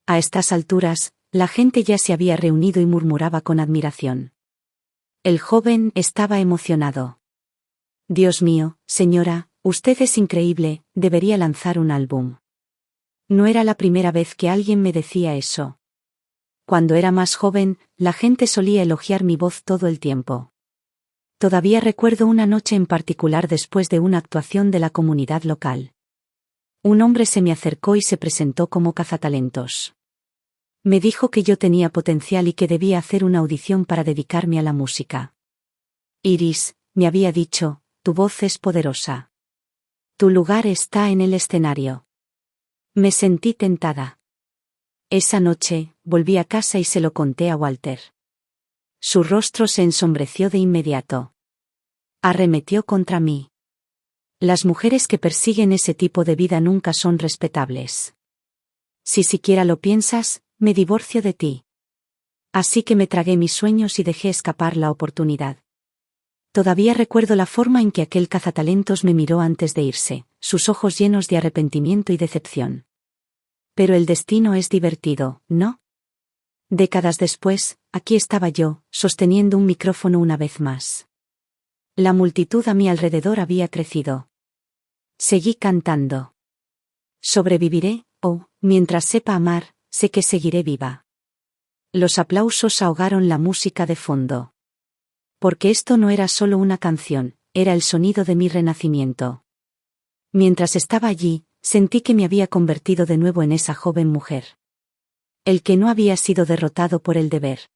A estas alturas, la gente ya se había reunido y murmuraba con admiración. El joven estaba emocionado. Dios mío, señora, usted es increíble, debería lanzar un álbum. No era la primera vez que alguien me decía eso. Cuando era más joven, la gente solía elogiar mi voz todo el tiempo. Todavía recuerdo una noche en particular después de una actuación de la comunidad local. Un hombre se me acercó y se presentó como cazatalentos. Me dijo que yo tenía potencial y que debía hacer una audición para dedicarme a la música. Iris, me había dicho, tu voz es poderosa. Tu lugar está en el escenario. Me sentí tentada. Esa noche, volví a casa y se lo conté a Walter. Su rostro se ensombreció de inmediato. Arremetió contra mí. Las mujeres que persiguen ese tipo de vida nunca son respetables. Si siquiera lo piensas, me divorcio de ti. Así que me tragué mis sueños y dejé escapar la oportunidad. Todavía recuerdo la forma en que aquel cazatalentos me miró antes de irse, sus ojos llenos de arrepentimiento y decepción. Pero el destino es divertido, ¿no? Décadas después, aquí estaba yo, sosteniendo un micrófono una vez más. La multitud a mi alrededor había crecido. Seguí cantando. Sobreviviré, mientras sepa amar, sé que seguiré viva. Los aplausos ahogaron la música de fondo. Porque esto no era solo una canción, era el sonido de mi renacimiento. Mientras estaba allí, sentí que me había convertido de nuevo en esa joven mujer. El que no había sido derrotado por el deber.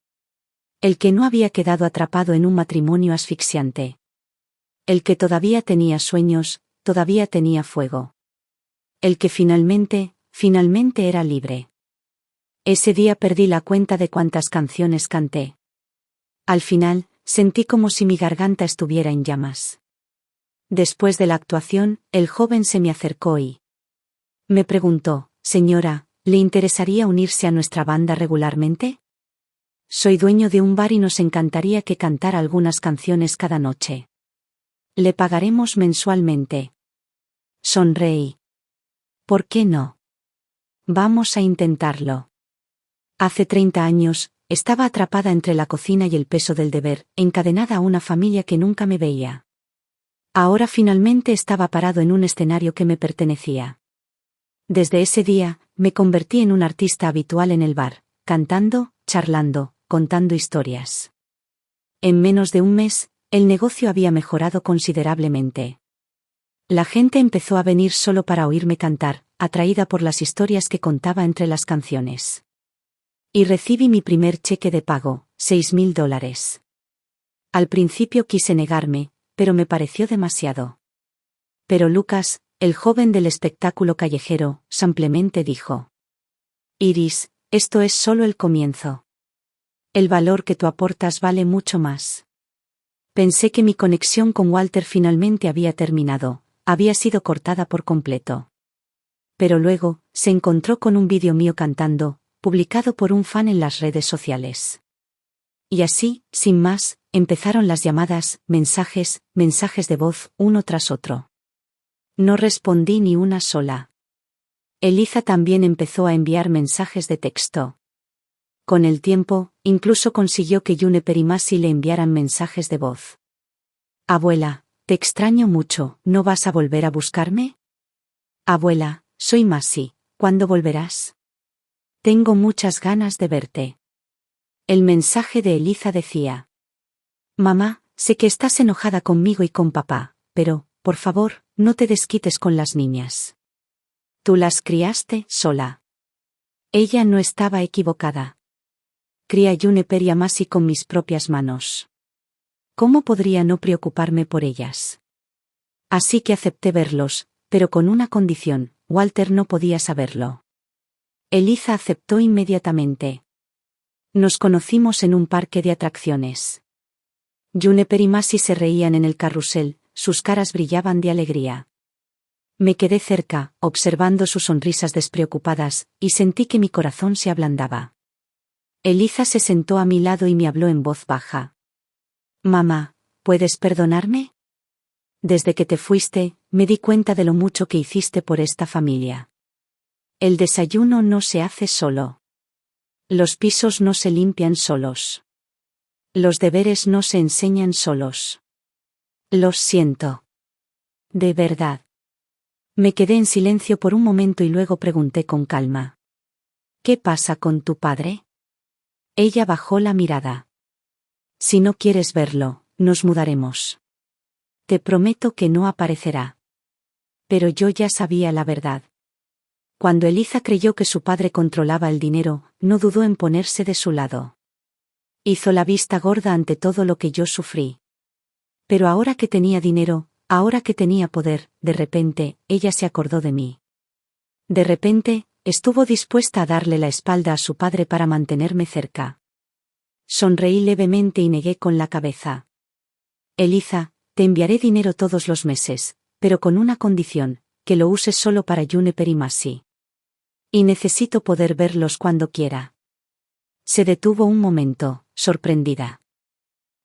El que no había quedado atrapado en un matrimonio asfixiante. El que todavía tenía sueños, todavía tenía fuego. El que finalmente era libre. Ese día perdí la cuenta de cuántas canciones canté. Al final, sentí como si mi garganta estuviera en llamas. Después de la actuación, el joven se me acercó y me preguntó: «Señora, ¿le interesaría unirse a nuestra banda regularmente? Soy dueño de un bar y nos encantaría que cantara algunas canciones cada noche. Le pagaremos mensualmente». Sonreí. «¿Por qué no? Vamos a intentarlo». Hace 30 años, estaba atrapada entre la cocina y el peso del deber, encadenada a una familia que nunca me veía. Ahora finalmente estaba parado en un escenario que me pertenecía. Desde ese día, me convertí en un artista habitual en el bar, cantando, charlando, contando historias. En menos de un mes, el negocio había mejorado considerablemente. La gente empezó a venir solo para oírme cantar, atraída por las historias que contaba entre las canciones. Y recibí mi primer cheque de pago, $6.000. Al principio quise negarme, pero me pareció demasiado. Pero Lucas, el joven del espectáculo callejero, simplemente dijo: «Iris, esto es solo el comienzo. El valor que tú aportas vale mucho más». Pensé que mi conexión con Walter finalmente había terminado, había sido cortada por completo. Pero luego, se encontró con un vídeo mío cantando, publicado por un fan en las redes sociales. Y así, sin más, empezaron las llamadas, mensajes de voz, uno tras otro. No respondí ni una sola. Eliza también empezó a enviar mensajes de texto. Con el tiempo, incluso consiguió que Juniper y Masi le enviaran mensajes de voz. «Abuela, te extraño mucho, ¿no vas a volver a buscarme? Abuela, soy Masi, ¿cuándo volverás? Tengo muchas ganas de verte». El mensaje de Eliza decía: «Mamá, sé que estás enojada conmigo y con papá, pero, por favor, no te desquites con las niñas. Tú las criaste sola». Ella no estaba equivocada. Crié a Juniper y a Masi con mis propias manos. ¿Cómo podría no preocuparme por ellas? Así que acepté verlos, pero con una condición: Walter no podía saberlo. Eliza aceptó inmediatamente. Nos conocimos en un parque de atracciones. Juniper y Masi se reían en el carrusel, sus caras brillaban de alegría. Me quedé cerca, observando sus sonrisas despreocupadas, y sentí que mi corazón se ablandaba. Eliza se sentó a mi lado y me habló en voz baja. «Mamá, ¿puedes perdonarme? Desde que te fuiste, me di cuenta de lo mucho que hiciste por esta familia. El desayuno no se hace solo. Los pisos no se limpian solos. Los deberes no se enseñan solos. Los siento. De verdad». Me quedé en silencio por un momento y luego pregunté con calma: «¿Qué pasa con tu padre?» Ella bajó la mirada. «Si no quieres verlo, nos mudaremos. Te prometo que no aparecerá». Pero yo ya sabía la verdad. Cuando Eliza creyó que su padre controlaba el dinero, no dudó en ponerse de su lado. Hizo la vista gorda ante todo lo que yo sufrí. Pero ahora que tenía dinero, ahora que tenía poder, de repente, ella se acordó de mí. De repente, estuvo dispuesta a darle la espalda a su padre para mantenerme cerca. Sonreí levemente y negué con la cabeza. «Eliza, te enviaré dinero todos los meses, pero con una condición: que lo uses solo para Juniper y Masi. Y necesito poder verlos cuando quiera». Se detuvo un momento, sorprendida.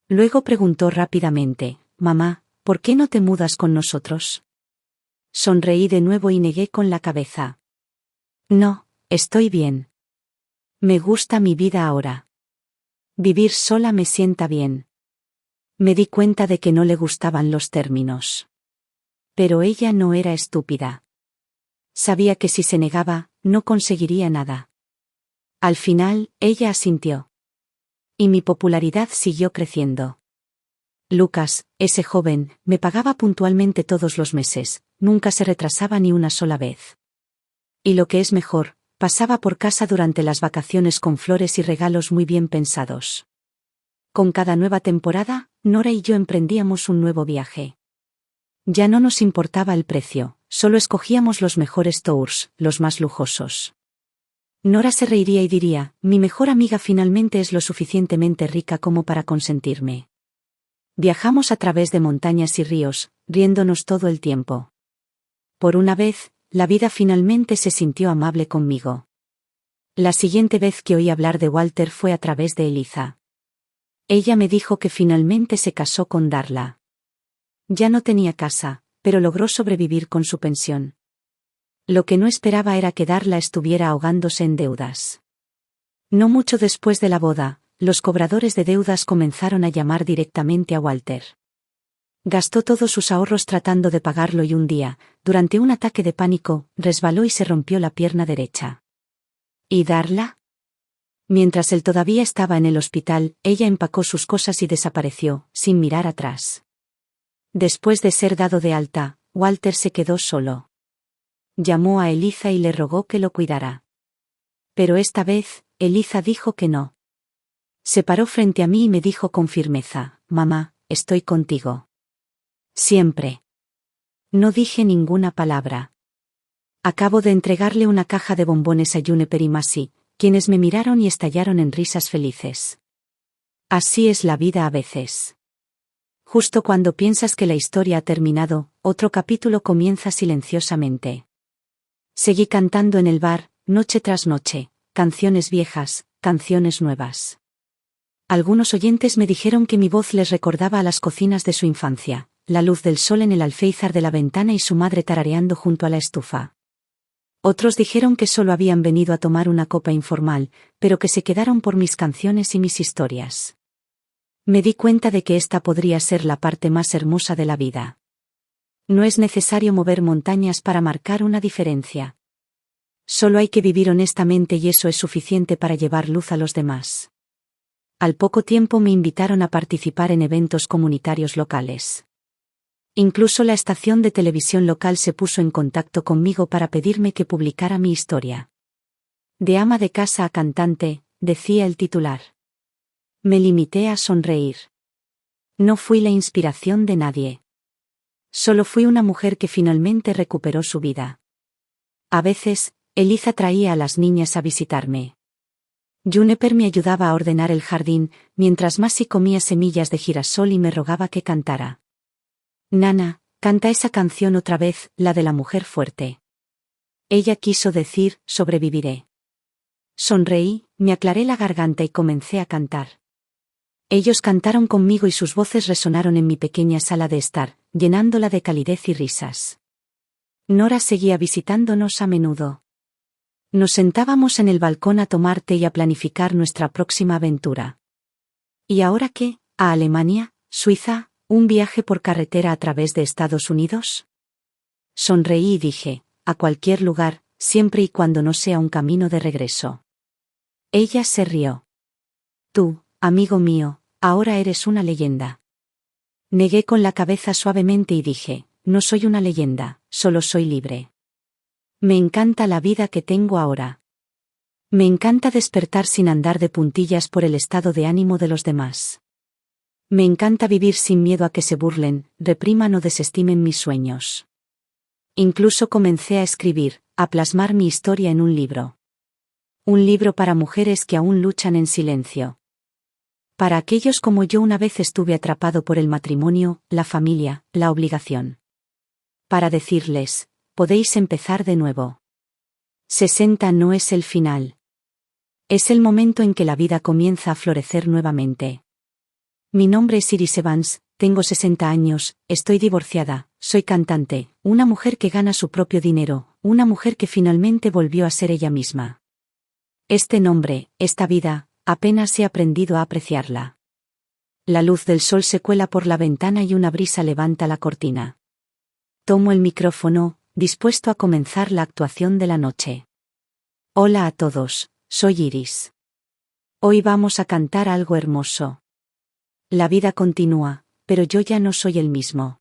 Luego preguntó rápidamente: «Mamá, ¿por qué no te mudas con nosotros?» Sonreí de nuevo y negué con la cabeza. «No, estoy bien. Me gusta mi vida ahora. Vivir sola me sienta bien». Me di cuenta de que no le gustaban los términos. Pero ella no era estúpida. Sabía que si se negaba, no conseguiría nada. Al final, ella asintió. Y mi popularidad siguió creciendo. Lucas, ese joven, me pagaba puntualmente todos los meses, nunca se retrasaba ni una sola vez. Y lo que es mejor, pasaba por casa durante las vacaciones con flores y regalos muy bien pensados. Con cada nueva temporada, Nora y yo emprendíamos un nuevo viaje. Ya no nos importaba el precio, solo escogíamos los mejores tours, los más lujosos. Nora se reiría y diría, mi mejor amiga finalmente es lo suficientemente rica como para consentirme. Viajamos a través de montañas y ríos, riéndonos todo el tiempo. Por una vez, la vida finalmente se sintió amable conmigo. La siguiente vez que oí hablar de Walter fue a través de Eliza. Ella me dijo que finalmente se casó con Darla. Ya no tenía casa, pero logró sobrevivir con su pensión. Lo que no esperaba era que Darla estuviera ahogándose en deudas. No mucho después de la boda, los cobradores de deudas comenzaron a llamar directamente a Walter. Gastó todos sus ahorros tratando de pagarlo y un día, durante un ataque de pánico, resbaló y se rompió la pierna derecha. ¿Y Darla? Mientras él todavía estaba en el hospital, ella empacó sus cosas y desapareció, sin mirar atrás. Después de ser dado de alta, Walter se quedó solo. Llamó a Eliza y le rogó que lo cuidara. Pero esta vez, Eliza dijo que no. Se paró frente a mí y me dijo con firmeza, mamá, estoy contigo. Siempre. No dije ninguna palabra. Acabo de entregarle una caja de bombones a Juniper y Masi, quienes me miraron y estallaron en risas felices. Así es la vida a veces. Justo cuando piensas que la historia ha terminado, otro capítulo comienza silenciosamente. Seguí cantando en el bar, noche tras noche, canciones viejas, canciones nuevas. Algunos oyentes me dijeron que mi voz les recordaba a las cocinas de su infancia, la luz del sol en el alféizar de la ventana y su madre tarareando junto a la estufa. Otros dijeron que solo habían venido a tomar una copa informal, pero que se quedaron por mis canciones y mis historias. Me di cuenta de que esta podría ser la parte más hermosa de la vida. No es necesario mover montañas para marcar una diferencia. Solo hay que vivir honestamente y eso es suficiente para llevar luz a los demás. Al poco tiempo me invitaron a participar en eventos comunitarios locales. Incluso la estación de televisión local se puso en contacto conmigo para pedirme que publicara mi historia. De ama de casa a cantante, decía el titular. Me limité a sonreír. No fui la inspiración de nadie. Solo fui una mujer que finalmente recuperó su vida. A veces, Eliza traía a las niñas a visitarme. Juniper me ayudaba a ordenar el jardín, mientras Masi comía semillas de girasol y me rogaba que cantara. Nana, canta esa canción otra vez, la de la mujer fuerte. Ella quiso decir, sobreviviré. Sonreí, me aclaré la garganta y comencé a cantar. Ellos cantaron conmigo y sus voces resonaron en mi pequeña sala de estar, llenándola de calidez y risas. Nora seguía visitándonos a menudo. Nos sentábamos en el balcón a tomar té y a planificar nuestra próxima aventura. ¿Y ahora qué? ¿A Alemania? ¿Suiza? ¿Un viaje por carretera a través de Estados Unidos? Sonreí y dije, a cualquier lugar, siempre y cuando no sea un camino de regreso. Ella se rió. Tú, amigo mío, ahora eres una leyenda. Negué con la cabeza suavemente y dije, no soy una leyenda, solo soy libre. Me encanta la vida que tengo ahora. Me encanta despertar sin andar de puntillas por el estado de ánimo de los demás. Me encanta vivir sin miedo a que se burlen, repriman o desestimen mis sueños. Incluso comencé a escribir, a plasmar mi historia en un libro. Un libro para mujeres que aún luchan en silencio. Para aquellos como yo una vez estuve atrapado por el matrimonio, la familia, la obligación. Para decirles, podéis empezar de nuevo. 60 no es el final. Es el momento en que la vida comienza a florecer nuevamente. Mi nombre es Iris Evans, tengo 60 años, estoy divorciada, soy cantante, una mujer que gana su propio dinero, una mujer que finalmente volvió a ser ella misma. Este nombre, esta vida, apenas he aprendido a apreciarla. La luz del sol se cuela por la ventana y una brisa levanta la cortina. Tomo el micrófono, dispuesto a comenzar la actuación de la noche. Hola a todos, soy Iris. Hoy vamos a cantar algo hermoso. La vida continúa, pero yo ya no soy el mismo.